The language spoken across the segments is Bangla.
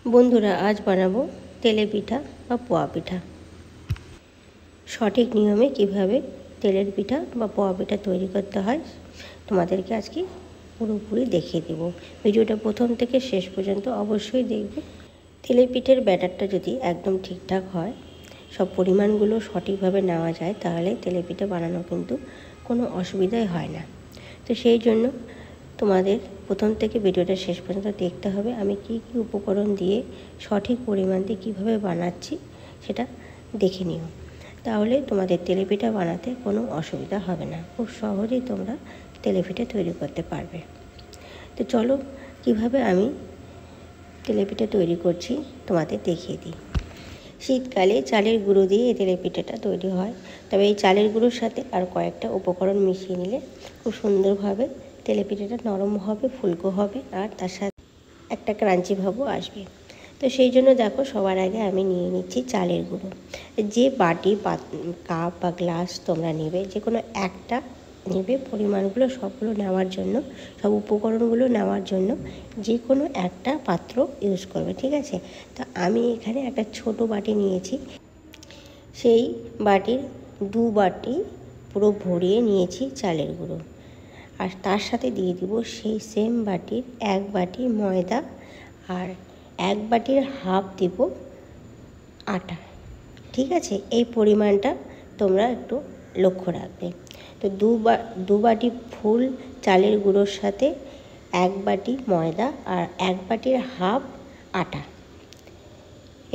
বন্ধুরা, আজ বানাবো তেলে পিঠা বা পোয়া পিঠা। সঠিক নিয়মে কিভাবে তেলের পিঠা বা পোয়া পিঠা তৈরি করতে হয় তোমাদেরকে আজকে পুরোপুরি দেখিয়ে দেব। ভিডিওটা প্রথম থেকে শেষ পর্যন্ত অবশ্যই দেখবে। তেলের পিঠের ব্যাটারটা যদি একদম ঠিকঠাক হয়, সব পরিমাণগুলো সঠিকভাবে নেওয়া যায়, তাহলে তেলের পিঠা বানানো কিন্তু কোনো অসুবিধাই হয় না। তো সেই জন্য তোমাদের প্রথম থেকে ভিডিওটা শেষ পর্যন্ত দেখতে হবে। আমি কি কি উপকরণ দিয়ে সঠিক পরিমাণ দিয়ে কীভাবে বানাচ্ছি সেটা দেখে নিও, তাহলে তোমাদের তেলেপিঠা বানাতে কোনো অসুবিধা হবে না। খুব সহজেই তোমরা তেলেপিঠা তৈরি করতে পারবে। তো চলো কিভাবে আমি তেলেপিঠা তৈরি করছি তোমাদের দেখিয়ে দিই। শীতকালে চালের গুঁড়ো দিয়ে এই তেলেপিঠাটা তৈরি হয়, তবে এই চালের গুঁড়োর সাথে আর কয়েকটা উপকরণ মিশিয়ে নিলে খুব সুন্দরভাবে তেলেপিঠাটা নরম হবে, ফুলকো হবে, আর তার সাথে একটা ক্রাঞ্চি ভাবও আসবে। তো সেই জন্য দেখো, সবার আগে আমি নিয়ে নিচ্ছি চালের গুঁড়ো। যে বাটি কাপ বা গ্লাস তোমরা নেবে, যে কোনো একটা নেবে। পরিমাণগুলো সবগুলো নেওয়ার জন্য, সব উপকরণগুলো নেওয়ার জন্য যে কোনো একটা পাত্র ইউজ করবে, ঠিক আছে? তো আমি এখানে একটা ছোট বাটি নিয়েছি। সেই বাটির 2 বাটি পুরো ভরিয়ে নিয়েছি চালের গুঁড়ো, আর তার সাথে দিয়ে দিব সেই সেম বাটির 1 বাটি ময়দা, আর 1 বাটির হাফ দিব আটা, ঠিক আছে? এই পরিমাণটা তোমরা একটু লক্ষ্য রাখবে। তো 2 বাটি ফুল চালের গুঁড়োর সাথে 1 বাটি ময়দা আর 1 বাটির হাফ আটা।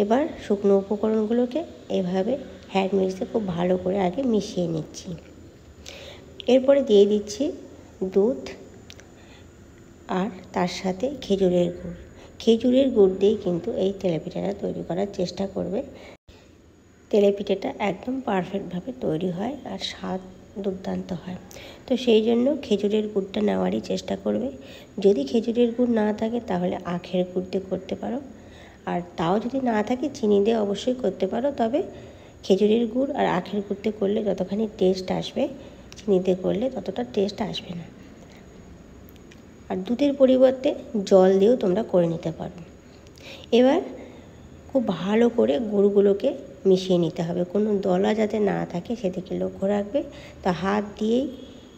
এবার শুকনো উপকরণগুলোকে এভাবে হ্যান্ড মিক্সে খুব ভালো করে আগে মিশিয়ে নিচ্ছি। এরপরে দিয়ে দিচ্ছি দুধ, আর তার সাথে খেজুরের গুড়। খেজুরের গুড় দিয়ে কিন্তু এই তেলেপিঠাটা তৈরি করার চেষ্টা করবে। তেলেপিঠাটা একদম পারফেক্টভাবে তৈরি হয় আর স্বাদ দুর্দান্ত হয়। তো সেই জন্য খেজুরের গুড়টা নেওয়ারই চেষ্টা করবে। যদি খেজুরের গুড় না থাকে তাহলে আখের গুড় দিয়ে করতে পারো, আর তাও যদি না থাকে চিনি দিয়ে অবশ্যই করতে পারো। তবে খেজুরের গুড় আর আখের গুড় দিয়ে করলে যতখানি টেস্ট আসবে, চিনিতে করলে ততটা টেস্ট আসবে না। আর দুধের পরিবর্তে জল দিয়েও তোমরা করে নিতে পারো। এবার খুব ভালো করে গুড়গুলোকে মিশিয়ে নিতে হবে, কোনো দলা যাতে না থাকে সেদিকে লক্ষ্য রাখবে। তো হাত দিয়েই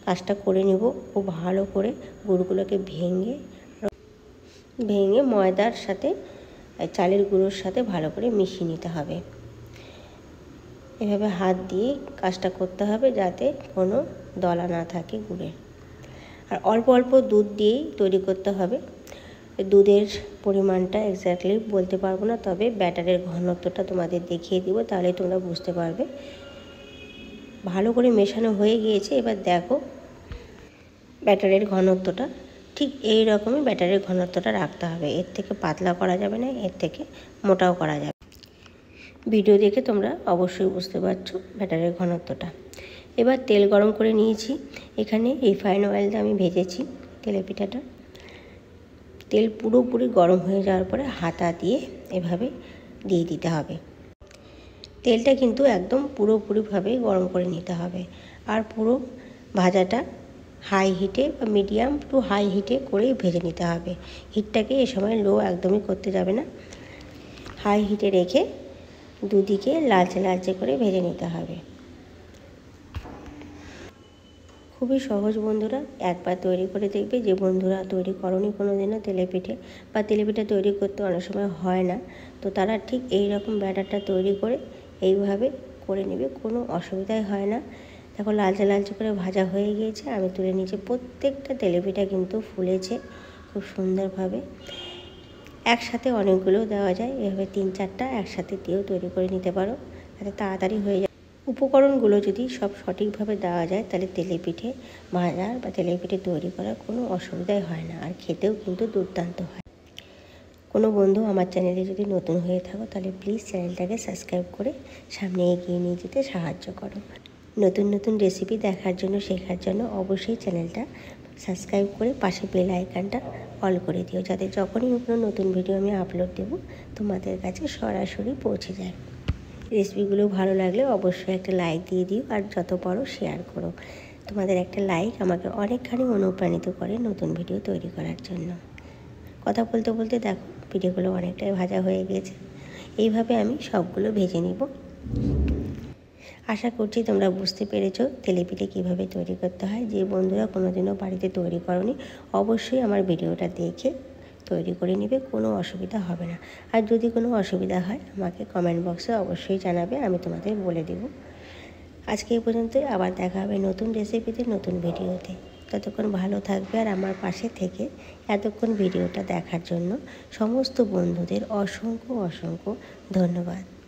কাজটা করে নেব। খুব ভালো করে গুড়গুলোকে ভেঙে ময়দার সাথে চালের গুঁড়োর সাথে ভালো করে মিশিয়ে নিতে হবে। এভাবে হাত দিয়ে কাজটা করতে হবে যাতে কোনো দলা না থাকে গুড়ের। আর অল্প অল্প দুধ দিয়েই তৈরি করতে হবে। দুধের পরিমাণটা এক্স্যাক্টলি বলতে পারবো না, তবে ব্যাটারের ঘনত্বটা তোমাদের দেখিয়ে দিব, তাহলে তোমরা বুঝতে পারবে। ভালো করে মেশানো হয়ে গিয়েছে। এবার দেখো ব্যাটারের ঘনত্বটা ঠিক এই রকমই ব্যাটারের ঘনত্বটা রাখতে হবে। এর থেকে পাতলা করা যাবে না, এর থেকে মোটাও করা যাবে। ভিডিও দেখে তোমরা অবশ্যই বুঝতে পারছো ব্যাটারের ঘনত্বটা। এবার তেল গরম করে নিয়েছি। এখানে রিফাইন অয়েল দিয়ে আমি ভেজেছি তেলেপিঠাটা। তেল পুরোপুরি গরম হয়ে যাওয়ার পরে হাতা দিয়ে এভাবে দিয়ে দিতে হবে। তেলটা কিন্তু একদম পুরোপুরিভাবে গরম করে নিতে হবে, আর পুরো ভাজাটা হাই হিটে বা মিডিয়াম টু হাই হিটে করেই ভেজে নিতে হবে। হিটটাকে এ সময় লো একদমই করতে যাবে না, হাই হিটে রেখে দুদিকে লালচে লালচে করে ভেজে নিতে হবে। খুবই সহজ বন্ধুরা, একবার তৈরি করে দেখবে। যে বন্ধুরা তৈরি করনি কোনো দিনও তেলেপিঠে বা তেলেপিঠা তৈরি করতে অনেক সময় হয় না, তো তারা ঠিক এই রকম ব্যাটারটা তৈরি করে এইভাবে করে নেবে, কোনো অসুবিধাই হয় না। দেখো লালচে লালচে করে ভাজা হয়ে গিয়েছে, আমি তুলে নিয়েছি। প্রত্যেকটা তেলেপিঠা কিন্তু ফুলেছে খুব সুন্দরভাবে। একসাথে অনেকগুলো দেওয়া যায়, এভাবে 3-4টা একসাথে দিয়েও তৈরি করে নিতে পারো, তাতে তাড়াতাড়ি হয়ে যায়। উপকরণগুলো যদি সব সঠিকভাবে দেওয়া যায়, তাহলে তেলেপিঠে ভাজার বা তেলেপিঠে তৈরি করার কোনো অসুবিধাই হয় না, আর খেতেও কিন্তু দুর্দান্ত হয়। কোনো বন্ধু আমার চ্যানেলে যদি নতুন হয়ে থাকো, তাহলে প্লিজ চ্যানেলটাকে সাবস্ক্রাইব করে সামনে এগিয়ে নিয়ে যেতে সাহায্য করো। নতুন নতুন রেসিপি দেখার জন্য, শেখার জন্য অবশ্যই চ্যানেলটা সাবস্ক্রাইব করে পাশে বেল আইকনটা অল করে দিও, যাতে যখনই কোনো নতুন ভিডিও আমি আপলোড দেবো তোমাদের কাছে সরাসরি পৌঁছে যায়। রেসিপিগুলো ভালো লাগলে অবশ্যই একটা লাইক দিয়ে দিও, আর যত পারো শেয়ার করো। তোমাদের একটা লাইক আমাকে অনেকখানি অনুপ্রাণিত করে নতুন ভিডিও তৈরি করার জন্য। কথা বলতে বলতে দেখো পিঠেগুলো অনেকটাই ভাজা হয়ে গেছে। এইভাবে আমি সবগুলো ভেজে নিব। আশা করছি তোমরা বুঝতে পেরেছো তেলেপিঠে কীভাবে তৈরি করতে হয়। যে বন্ধুরা কোনোদিনও বাড়িতে তৈরি করনি অবশ্যই আমার ভিডিওটা দেখে তৈরি করে নেবে, কোনো অসুবিধা হবে না। আর যদি কোনো অসুবিধা হয় আমাকে কমেন্ট বক্সে অবশ্যই জানাবে, আমি তোমাদের বলে দেব। আজকে এই পর্যন্তই, আবার দেখা হবে নতুন রেসিপিতে, নতুন ভিডিওতে। ততক্ষণ ভালো থাকবে। আর আমার পাশে থেকে এতক্ষণ ভিডিওটা দেখার জন্য সমস্ত বন্ধুদের অসংখ্য অসংখ্য ধন্যবাদ।